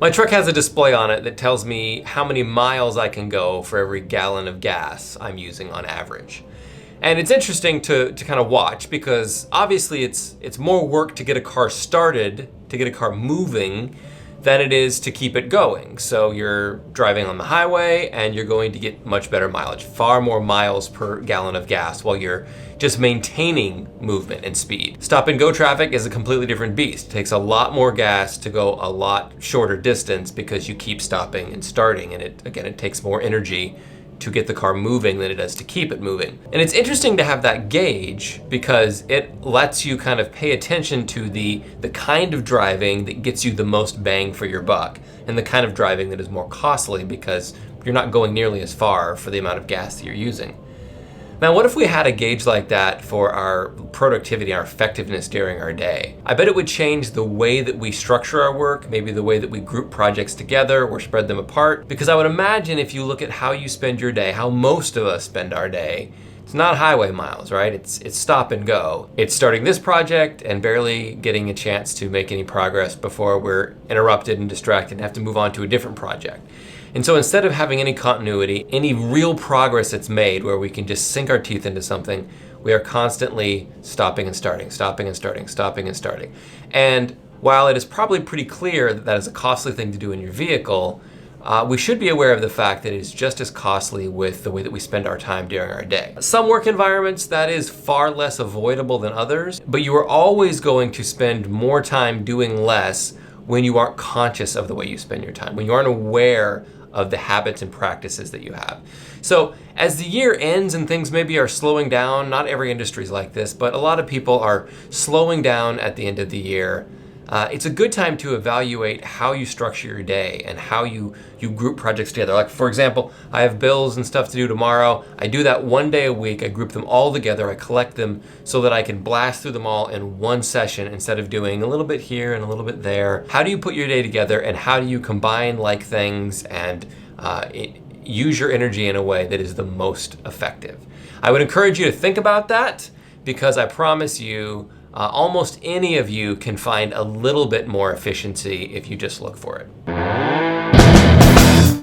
My truck has a display on it that tells me how many miles I can go for every gallon of gas I'm using on average. And it's interesting to kind of watch because obviously it's more work to get a car started, to get a car moving, than it is to keep it going. So you're driving on the highway and you're going to get much better mileage, far more miles per gallon of gas while you're just maintaining movement and speed. Stop and go traffic is a completely different beast. It takes a lot more gas to go a lot shorter distance because you keep stopping and starting, and it takes more energy to get the car moving than it does to keep it moving. And it's interesting to have that gauge because it lets you kind of pay attention to the kind of driving that gets you the most bang for your buck and the kind of driving that is more costly because you're not going nearly as far for the amount of gas that you're using. Now, what if we had a gauge like that for our productivity, our effectiveness during our day? I bet it would change the way that we structure our work, maybe the way that we group projects together or spread them apart. Because I would imagine if you look at how you spend your day, how most of us spend our day, it's not highway miles, right? It's stop and go. It's starting this project and barely getting a chance to make any progress before we're interrupted and distracted and have to move on to a different project. And so instead of having any continuity, any real progress that's made where we can just sink our teeth into something, we are constantly stopping and starting, stopping and starting, stopping and starting. And while it is probably pretty clear that that is a costly thing to do in your vehicle, we should be aware of the fact that it is just as costly with the way that we spend our time during our day. Some work environments, that is far less avoidable than others, but you are always going to spend more time doing less when you aren't conscious of the way you spend your time, when you aren't aware of the habits and practices that you have. So as the year ends and things maybe are slowing down, not every industry is like this, but a lot of people are slowing down at the end of the year. It's a good time to evaluate how you structure your day and how you group projects together. Like, for example, I have bills and stuff to do tomorrow. I do that one day a week. I group them all together. I collect them so that I can blast through them all in one session instead of doing a little bit here and a little bit there. How do you put your day together, and how do you combine like things and use your energy in a way that is the most effective? I would encourage you to think about that because I promise you, almost any of you can find a little bit more efficiency if you just look for it.